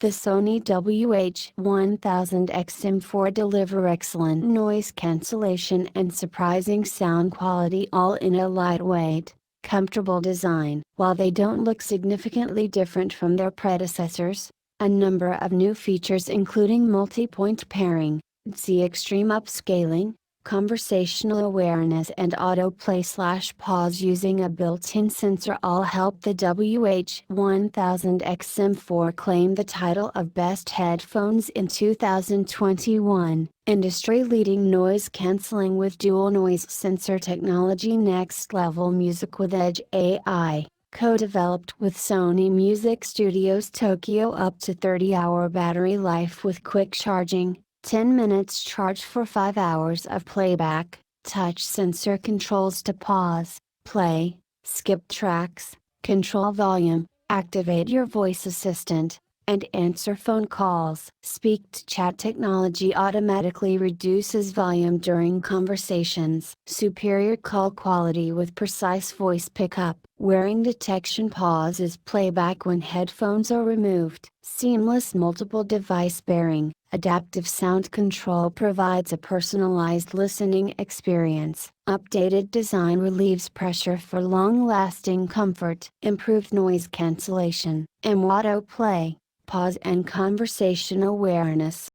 The Sony WH-1000XM4 deliver excellent noise cancellation and surprising sound quality all in a lightweight, comfortable design. While they don't look significantly different from their predecessors, a number of new features including multi-point pairing, Z extreme upscaling, conversational awareness and autoplay/pause using a built-in sensor all help the WH-1000XM4 claim the title of Best Headphones in 2021. Industry-leading noise cancelling with dual noise sensor technology. Next level music with Edge AI. Co-developed with Sony Music Studios Tokyo. Up to 30-hour battery life with quick charging, 10 minutes charge for 5 hours of playback, touch sensor controls to pause, play, skip tracks, control volume, activate your voice assistant, and answer phone calls. Speak to chat technology automatically reduces volume during conversations. Superior call quality with precise voice pickup. Wearing detection pauses playback when headphones are removed. Seamless multiple device pairing. Adaptive sound control provides a personalized listening experience. Updated design relieves pressure for long-lasting comfort. Improved noise cancellation. Auto play, pause and conversation awareness.